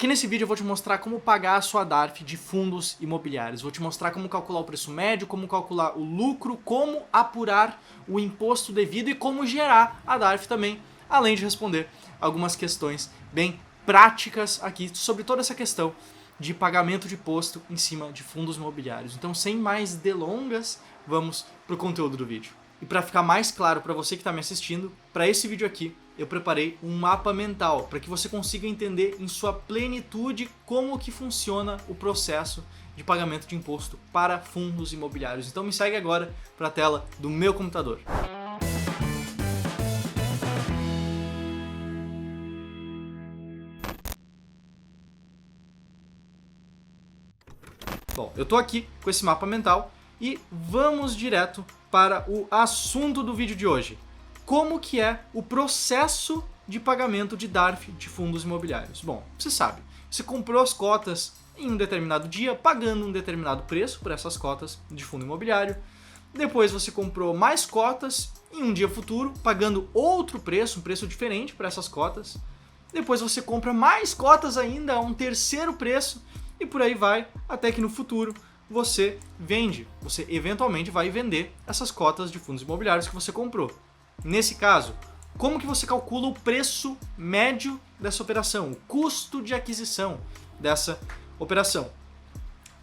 Aqui nesse vídeo eu vou te mostrar como pagar a sua DARF de fundos imobiliários. Vou te mostrar como calcular o preço médio, como calcular o lucro, como apurar o imposto devido e como gerar a DARF também, além de responder algumas questões bem práticas aqui sobre toda essa questão de pagamento de imposto em cima de fundos imobiliários. Então, sem mais delongas, vamos para o conteúdo do vídeo. E para ficar mais claro para você que está me assistindo, para esse vídeo aqui eu preparei um mapa mental para que você consiga entender em sua plenitude como que funciona o processo de pagamento de imposto para fundos imobiliários. Então me segue agora para a tela do meu computador. Bom, eu estou aqui com esse mapa mental e vamos direto para o assunto do vídeo de hoje. Como que é o processo de pagamento de DARF de fundos imobiliários? Bom, você sabe, você comprou as cotas em um determinado dia, pagando um determinado preço por essas cotas de fundo imobiliário. Depois você comprou mais cotas em um dia futuro, pagando outro preço, um preço diferente para essas cotas. Depois você compra mais cotas ainda a um terceiro preço e por aí vai, até que no futuro você vende. Você eventualmente vai vender essas cotas de fundos imobiliários que você comprou. Nesse caso, como que você calcula o preço médio dessa operação, o custo de aquisição dessa operação?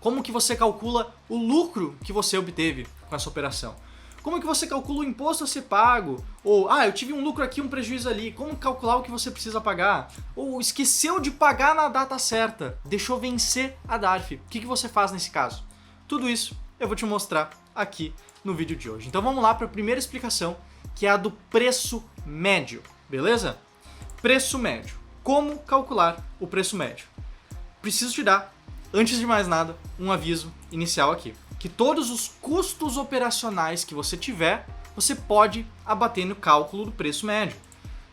Como que você calcula o lucro que você obteve com essa operação? Como que você calcula o imposto a ser pago? Ou, eu tive um lucro aqui, um prejuízo ali. Como calcular o que você precisa pagar? Ou esqueceu de pagar na data certa, deixou vencer a DARF. O que você faz nesse caso? Tudo isso eu vou te mostrar aqui no vídeo de hoje. Então vamos lá para a primeira explicação, que é a do preço médio, beleza? Preço médio. Como calcular o preço médio? Preciso te dar, antes de mais nada, um aviso inicial aqui. Que todos os custos operacionais que você tiver, você pode abater no cálculo do preço médio.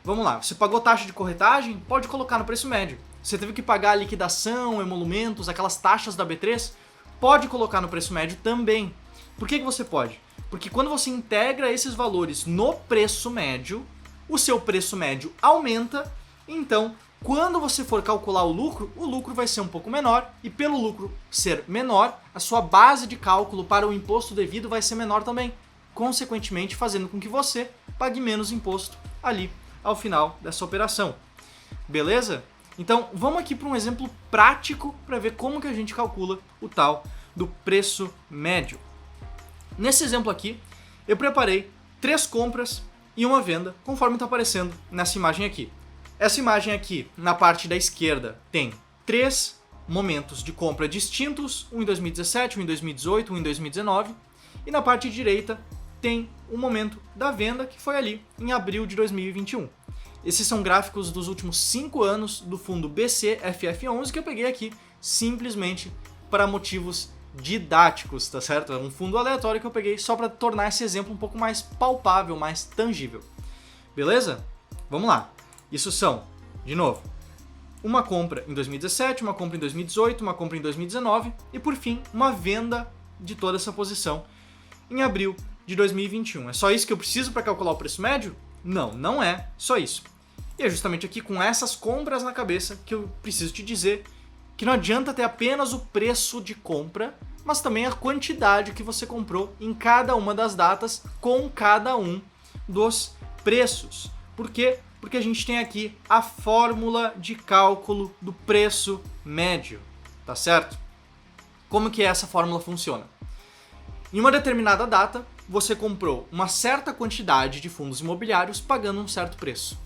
Vamos lá, você pagou taxa de corretagem? Pode colocar no preço médio. Você teve que pagar a liquidação, emolumentos, aquelas taxas da B3? Pode colocar no preço médio também. Por que você pode? Porque quando você integra esses valores no preço médio, o seu preço médio aumenta, então quando você for calcular o lucro vai ser um pouco menor, e pelo lucro ser menor, a sua base de cálculo para o imposto devido vai ser menor também, consequentemente fazendo com que você pague menos imposto ali ao final dessa operação. Beleza? Então vamos aqui para um exemplo prático para ver como que a gente calcula o tal do preço médio. Nesse exemplo aqui, eu preparei 3 compras e uma venda, conforme está aparecendo nessa imagem aqui. Essa imagem aqui, na parte da esquerda, tem 3 momentos de compra distintos, um em 2017, um em 2018, um em 2019, e na parte direita tem um momento da venda que foi ali em abril de 2021. Esses são gráficos dos últimos 5 anos do fundo BCFF11 que eu peguei aqui simplesmente para motivos didáticos, tá certo? É um fundo aleatório que eu peguei só para tornar esse exemplo um pouco mais palpável, mais tangível. Beleza? Vamos lá. Isso são, de novo, uma compra em 2017, uma compra em 2018, uma compra em 2019 e, por fim, uma venda de toda essa posição em abril de 2021. É só isso que eu preciso para calcular o preço médio? Não, não é só isso. E é justamente aqui com essas compras na cabeça que eu preciso te dizer que não adianta ter apenas o preço de compra, mas também a quantidade que você comprou em cada uma das datas com cada um dos preços. Por quê? Porque a gente tem aqui a fórmula de cálculo do preço médio, tá certo? Como que essa fórmula funciona? Em uma determinada data, você comprou uma certa quantidade de fundos imobiliários pagando um certo preço.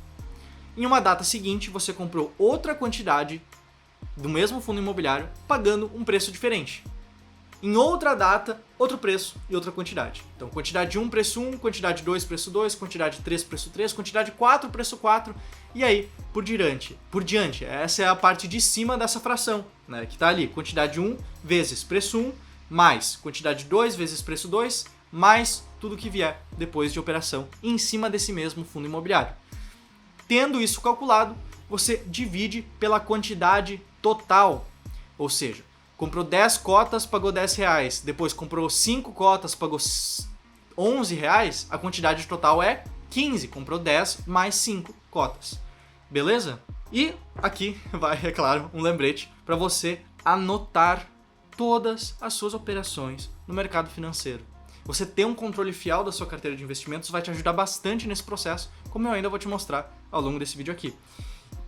Em uma data seguinte, você comprou outra quantidade do mesmo fundo imobiliário pagando um preço diferente. Em outra data, outro preço e outra quantidade. Então, quantidade 1, preço 1, quantidade 2, preço 2, quantidade 3, preço 3, quantidade 4, preço 4, e aí por diante. Essa é a parte de cima dessa fração, né, que está ali, quantidade 1 vezes preço 1, mais quantidade 2 vezes preço 2, mais tudo que vier depois de operação em cima desse mesmo fundo imobiliário. Tendo isso calculado, você divide pela quantidade total, ou seja, comprou 10 cotas, pagou R$10, depois comprou 5 cotas, pagou R$11, a quantidade total é 15, comprou 10 mais 5 cotas, beleza? E aqui vai, é claro, um lembrete para você anotar todas as suas operações no mercado financeiro. Você ter um controle fiel da sua carteira de investimentos vai te ajudar bastante nesse processo, como eu ainda vou te mostrar ao longo desse vídeo aqui.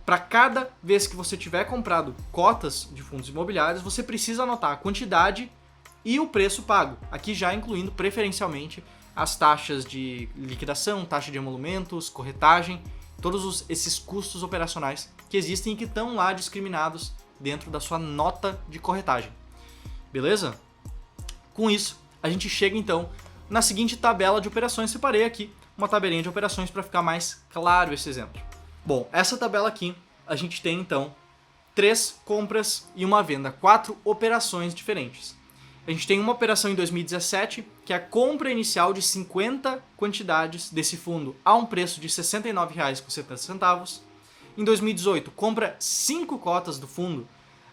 Para cada vez que você tiver comprado cotas de fundos imobiliários, você precisa anotar a quantidade e o preço pago, aqui já incluindo preferencialmente as taxas de liquidação, taxa de emolumentos, corretagem, todos esses custos operacionais que existem e que estão lá discriminados dentro da sua nota de corretagem. Beleza? Com isso, a gente chega então na seguinte tabela de operações. Separei aqui uma tabelinha de operações para ficar mais claro esse exemplo. Bom, essa tabela aqui, a gente tem então 3 compras e uma venda, 4 operações diferentes. A gente tem uma operação em 2017, que é a compra inicial de 50 quantidades desse fundo a um preço de R$ 69,70. Em 2018, compra 5 cotas do fundo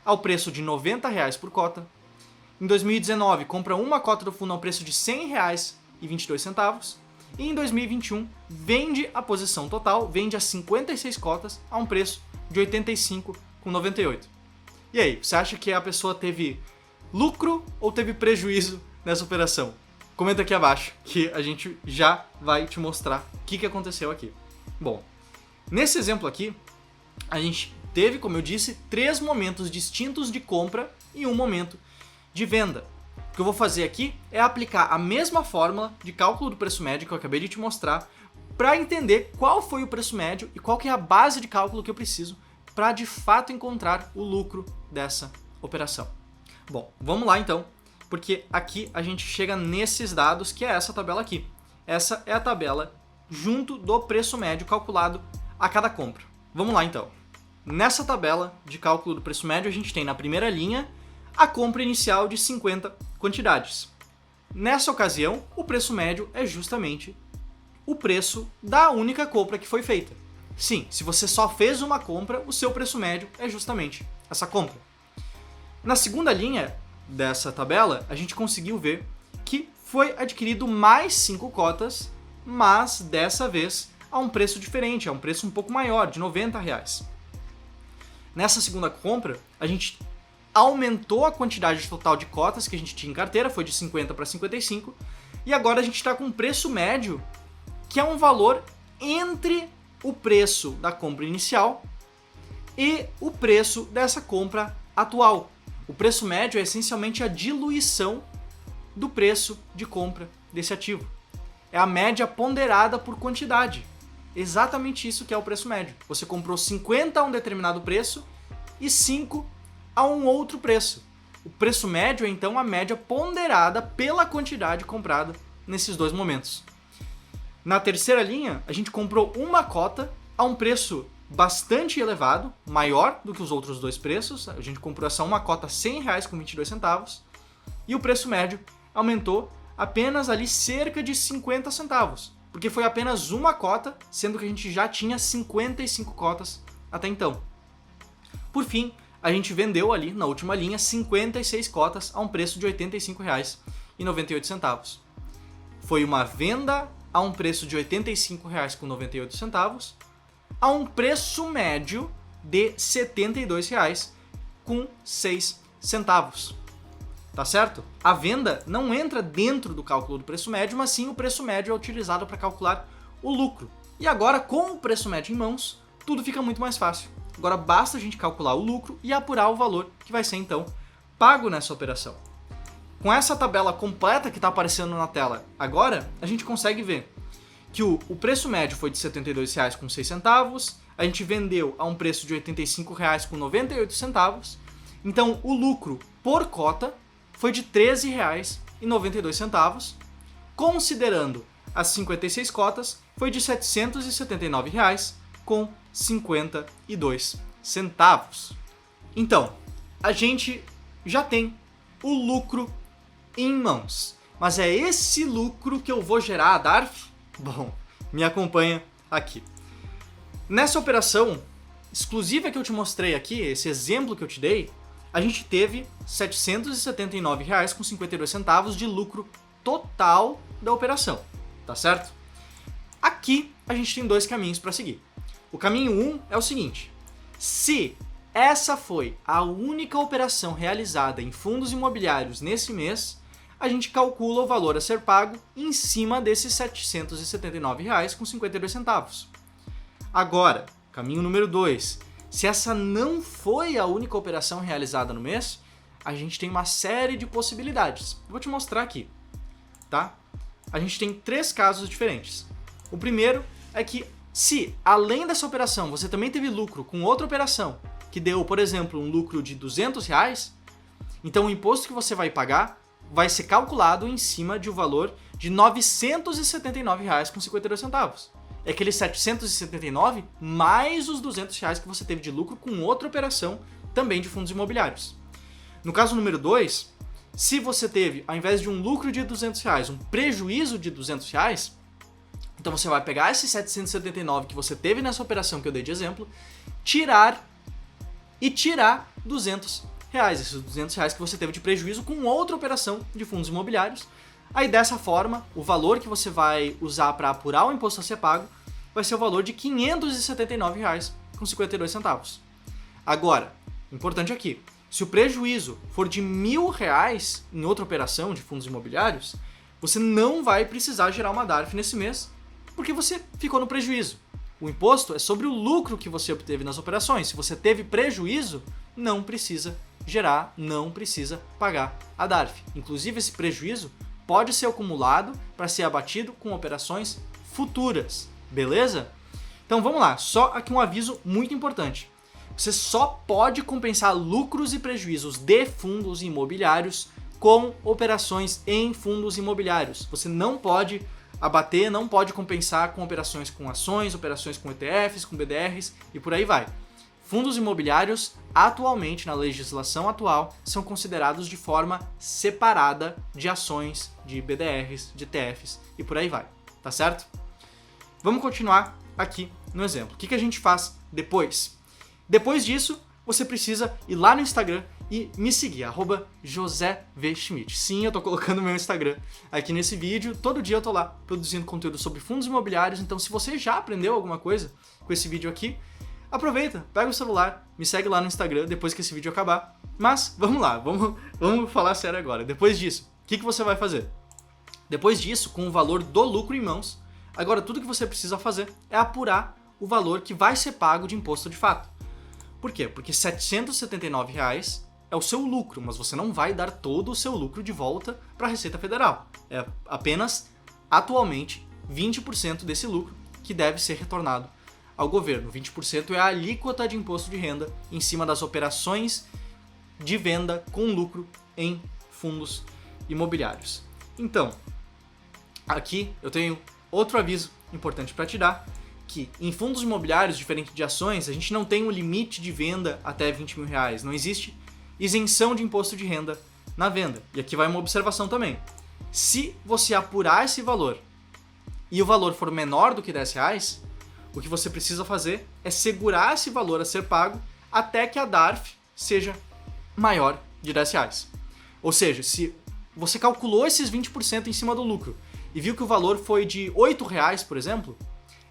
ao preço de R$ 90 por cota. Em 2019, compra uma cota do fundo ao preço de R$ 100,22. E em 2021, vende a posição total, vende as 56 cotas a um preço de R$ 85,98. E aí, você acha que a pessoa teve lucro ou teve prejuízo nessa operação? Comenta aqui abaixo que a gente já vai te mostrar o que aconteceu aqui. Bom, nesse exemplo aqui, a gente teve, como eu disse, 3 momentos distintos de compra e um momento de venda. O que eu vou fazer aqui é aplicar a mesma fórmula de cálculo do preço médio que eu acabei de te mostrar para entender qual foi o preço médio e qual que é a base de cálculo que eu preciso para de fato encontrar o lucro dessa operação. Bom, vamos lá então, porque aqui a gente chega nesses dados, que é essa tabela aqui. Essa é a tabela junto do preço médio calculado a cada compra. Vamos lá então. Nessa tabela de cálculo do preço médio, a gente tem na primeira linha a compra inicial de 50 quantidades. Nessa ocasião, o preço médio é justamente o preço da única compra que foi feita. Sim, se você só fez uma compra, o seu preço médio é justamente essa compra. Na segunda linha dessa tabela, a gente conseguiu ver que foi adquirido mais 5 cotas, mas dessa vez a um preço diferente, a um preço um pouco maior, de R$ 90. Nessa segunda compra, a gente aumentou a quantidade total de cotas que a gente tinha em carteira, foi de 50 para 55, e agora a gente está com um preço médio que é um valor entre o preço da compra inicial e o preço dessa compra atual. O preço médio é essencialmente a diluição do preço de compra desse ativo. É a média ponderada por quantidade. Exatamente isso que é o preço médio. Você comprou 50 a um determinado preço e 5 a um outro preço. O preço médio é então a média ponderada pela quantidade comprada nesses dois momentos. Na terceira linha, a gente comprou uma cota a um preço bastante elevado, maior do que os outros dois preços. A gente comprou essa uma cota a R$ 100,22 e o preço médio aumentou apenas ali cerca de 50 centavos, porque foi apenas uma cota, sendo que a gente já tinha 55 cotas até então. Por fim, a gente vendeu ali na última linha 56 cotas a um preço de R$ 85,98. Foi uma venda a um preço de R$ 85,98 a um preço médio de R$ 72,06. Tá certo? A venda não entra dentro do cálculo do preço médio, mas sim o preço médio é utilizado para calcular o lucro. E agora, com o preço médio em mãos, tudo fica muito mais fácil. Agora basta a gente calcular o lucro e apurar o valor que vai ser então pago nessa operação. Com essa tabela completa que está aparecendo na tela agora, a gente consegue ver que o preço médio foi de R$ 72,06, a gente vendeu a um preço de R$ 85,98, então o lucro por cota foi de R$ 13,92, considerando as 56 cotas, foi de R$ 779,52. Então, a gente já tem o lucro em mãos. Mas é esse lucro que eu vou gerar, Darf? Bom, me acompanha aqui. Nessa operação exclusiva que eu te mostrei aqui, esse exemplo que eu te dei, a gente teve R$ 779,52 de lucro total da operação, tá certo? Aqui a gente tem dois caminhos para seguir. O caminho 1 é o seguinte: Se essa foi a única operação realizada em fundos imobiliários nesse mês, a gente calcula o valor a ser pago em cima desses R$ 779,52. Agora, caminho número 2. Se essa não foi a única operação realizada no mês, a gente tem uma série de possibilidades. Vou te mostrar aqui, tá? A gente tem 3 casos diferentes. O primeiro é que se, além dessa operação, você também teve lucro com outra operação, que deu, por exemplo, um lucro de R$200, então o imposto que você vai pagar vai ser calculado em cima de um valor de R$ 979,52. É aquele 779 mais os R$200 que você teve de lucro com outra operação também de fundos imobiliários. No caso número 2, se você teve, ao invés de um lucro de R$200, um prejuízo de R$200, então você vai pegar esse 779 que você teve nessa operação que eu dei de exemplo, tirar R$200, esses R$200 que você teve de prejuízo com outra operação de fundos imobiliários. Aí dessa forma, o valor que você vai usar para apurar o imposto a ser pago vai ser o valor de R$ 579,52. Agora, importante aqui, se o prejuízo for de R$1.000 em outra operação de fundos imobiliários, você não vai precisar gerar uma DARF nesse mês, porque você ficou no prejuízo. O imposto é sobre o lucro que você obteve nas operações. Se você teve prejuízo, não precisa gerar, não precisa pagar a DARF. Inclusive, esse prejuízo pode ser acumulado para ser abatido com operações futuras, beleza? Então vamos lá, só aqui um aviso muito importante. Você só pode compensar lucros e prejuízos de fundos imobiliários com operações em fundos imobiliários. Você não pode abater, não pode compensar com operações com ações, operações com ETFs, com BDRs e por aí vai. Fundos imobiliários, atualmente, na legislação atual, são considerados de forma separada de ações, de BDRs, de ETFs e por aí vai, tá certo? Vamos continuar aqui no exemplo. O que a gente faz depois? Depois disso, você precisa ir lá no Instagram e me seguir, @JoséVSchmidt. Sim, eu tô colocando meu Instagram aqui nesse vídeo. Todo dia eu tô lá produzindo conteúdo sobre fundos imobiliários, então se você já aprendeu alguma coisa com esse vídeo aqui, aproveita, pega o celular, me segue lá no Instagram depois que esse vídeo acabar. Mas vamos lá, vamos falar sério agora. Depois disso, o que você vai fazer? Depois disso, com o valor do lucro em mãos, agora tudo que você precisa fazer é apurar o valor que vai ser pago de imposto de fato. Por quê? Porque R$ 779 é o seu lucro, mas você não vai dar todo o seu lucro de volta para a Receita Federal. É apenas, atualmente, 20% desse lucro que deve ser retornado ao governo. 20% é a alíquota de imposto de renda em cima das operações de venda com lucro em fundos imobiliários. Então, aqui eu tenho outro aviso importante para te dar, que em fundos imobiliários, diferente de ações, a gente não tem um limite de venda até R$20 mil. Não existe isenção de imposto de renda na venda. E aqui vai uma observação também. Se você apurar esse valor e o valor for menor do que R$10, o que você precisa fazer é segurar esse valor a ser pago até que a DARF seja maior de R$10. Ou seja, se você calculou esses 20% em cima do lucro e viu que o valor foi de R$8, por exemplo,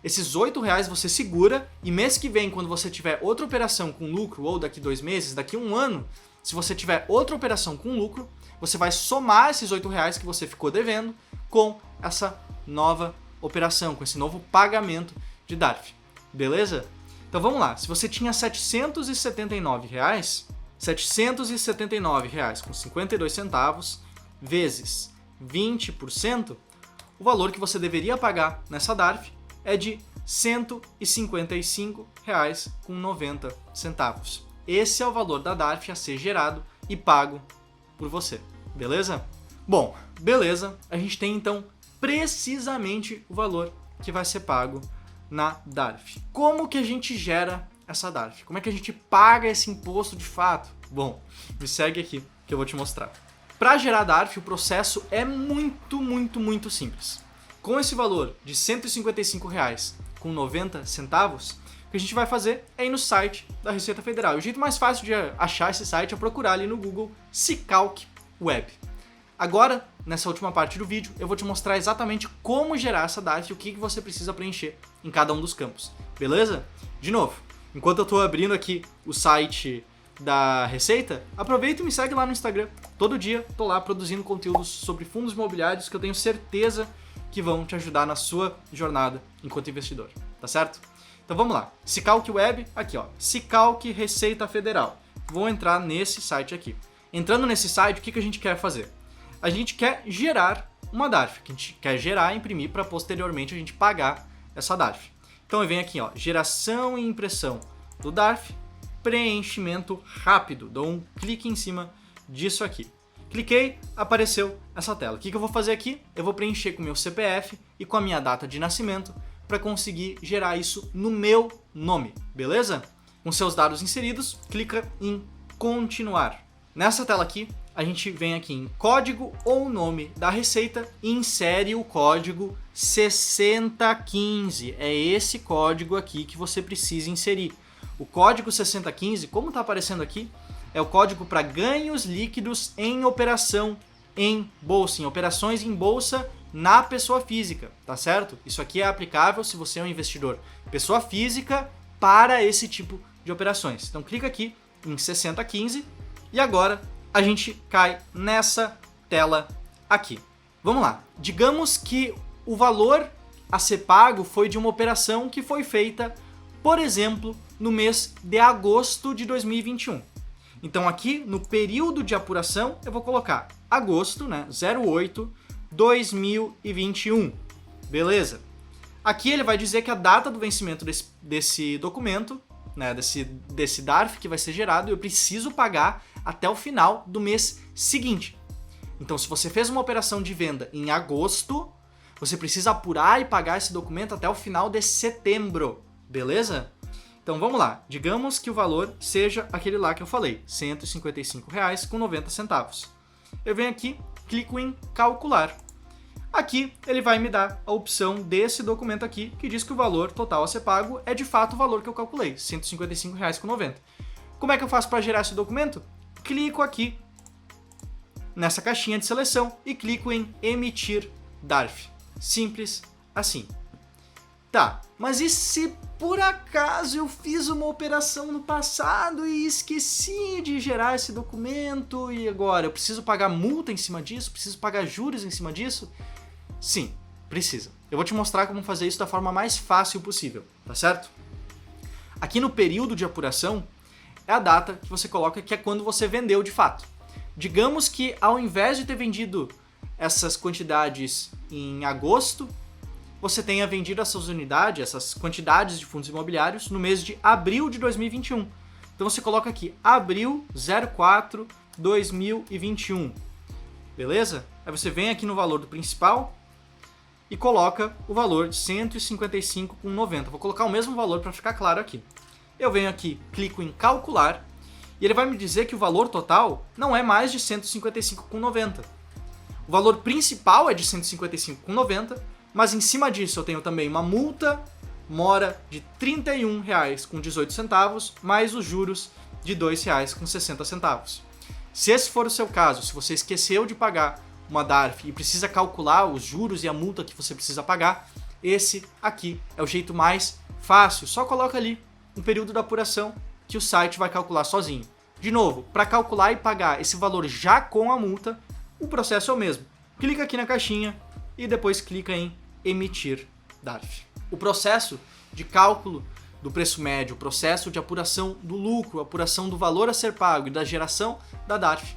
esses R$8 você segura e mês que vem, quando você tiver outra operação com lucro, ou daqui 2 meses, daqui 1 ano, se você tiver outra operação com lucro, você vai somar esses R$8 que você ficou devendo com essa nova operação, com esse novo pagamento de DARF. Beleza? Então vamos lá. Se você tinha R$ 779,52 vezes 20%, o valor que você deveria pagar nessa DARF é de R$ 155,90. Esse é o valor da DARF a ser gerado e pago por você, beleza? Bom, beleza, a gente tem então precisamente o valor que vai ser pago na DARF. Como que a gente gera essa DARF? Como é que a gente paga esse imposto de fato? Bom, me segue aqui que eu vou te mostrar. Para gerar DARF, o processo é muito simples. Com esse valor de R$ 155,90, o que a gente vai fazer é ir no site da Receita Federal. E o jeito mais fácil de achar esse site é procurar ali no Google Sicalc Web. Agora, nessa última parte do vídeo, eu vou te mostrar exatamente como gerar essa DARF e o que você precisa preencher em cada um dos campos. Beleza? De novo, enquanto eu estou abrindo aqui o site da Receita, aproveita e me segue lá no Instagram. Todo dia estou lá produzindo conteúdos sobre fundos imobiliários que eu tenho certeza que vão te ajudar na sua jornada enquanto investidor, tá certo? Então vamos lá, Sicalc Web, aqui ó, Sicalc Receita Federal. Vou entrar nesse site aqui. Entrando nesse site, o que a gente quer fazer? A gente quer gerar uma DARF, que a gente quer gerar e imprimir para posteriormente a gente pagar essa DARF. Então eu venho aqui, ó, geração e impressão do DARF, preenchimento rápido. Dou um clique em cima disso aqui. Cliquei, apareceu essa tela. O que eu vou fazer aqui? Eu vou preencher com o meu CPF e com a minha data de nascimento para conseguir gerar isso no meu nome, beleza? Com seus dados inseridos, clica em continuar. Nessa tela aqui, a gente vem aqui em código ou nome da receita e insere o código 6015. É esse código aqui que você precisa inserir. O código 6015, como está aparecendo aqui, é o código para ganhos líquidos em operação em bolsa, em operações em bolsa na pessoa física, tá certo? Isso aqui é aplicável se você é um investidor pessoa física para esse tipo de operações. Então clica aqui em 6015 e agora a gente cai nessa tela aqui. Vamos lá. Digamos que o valor a ser pago foi de uma operação que foi feita, por exemplo, no mês de agosto de 2021. Então aqui no período de apuração eu vou colocar agosto, né, 08 2021. Beleza? Aqui ele vai dizer que a data do vencimento desse documento, né, desse DARF que vai ser gerado, eu preciso pagar até o final do mês seguinte. Então, se você fez uma operação de venda em agosto, você precisa apurar e pagar esse documento até o final de setembro, beleza? Então, vamos lá. Digamos que o valor seja aquele lá que eu falei, R$ 155,90. Eu venho aqui, clico em calcular. Aqui ele vai me dar a opção desse documento aqui, que diz que o valor total a ser pago é de fato o valor que eu calculei, R$ 155,90. Como é que eu faço para gerar esse documento? Clico aqui nessa caixinha de seleção e clico em emitir DARF. Simples assim. Tá, mas e se por acaso eu fiz uma operação no passado e esqueci de gerar esse documento e agora eu preciso pagar multa em cima disso? Preciso pagar juros em cima disso? Sim, precisa. Eu vou te mostrar como fazer isso da forma mais fácil possível, tá certo? Aqui no período de apuração é a data que você coloca que é quando você vendeu de fato. Digamos que ao invés de ter vendido essas quantidades em agosto, você tenha vendido essas unidades, essas quantidades de fundos imobiliários no mês de abril de 2021. Então você coloca aqui abril 04 2021. Beleza? Aí você vem aqui no valor do principal e coloca o valor de R$ 155,90. Vou colocar o mesmo valor para ficar claro aqui. Eu venho aqui, clico em calcular e ele vai me dizer que o valor total não é mais de R$ 155,90. O valor principal é de R$ 155,90, mas em cima disso eu tenho também uma multa mora de R$ 31,18 mais os juros de R$ 2,60. Se esse for o seu caso, se você esqueceu de pagar uma DARF e precisa calcular os juros e a multa que você precisa pagar, esse aqui é o jeito mais fácil. Só coloca ali um período da apuração que o site vai calcular sozinho. De novo, para calcular e pagar esse valor já com a multa, o processo é o mesmo. Clica aqui na caixinha e depois clica em emitir DARF. O processo de cálculo do preço médio, o processo de apuração do lucro, apuração do valor a ser pago e da geração da DARF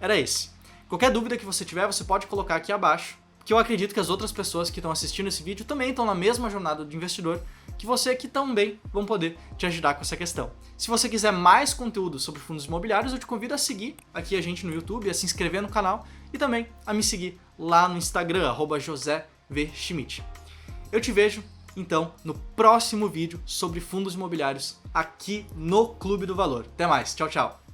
era esse. Qualquer dúvida que você tiver, você pode colocar aqui abaixo, que eu acredito que as outras pessoas que estão assistindo esse vídeo também estão na mesma jornada de investidor que você, que também vão poder te ajudar com essa questão. Se você quiser mais conteúdo sobre fundos imobiliários, eu te convido a seguir aqui a gente no YouTube, a se inscrever no canal e também a me seguir lá no Instagram, @josevschmidt. Eu te vejo, então, no próximo vídeo sobre fundos imobiliários aqui no Clube do Valor. Até mais, tchau, tchau!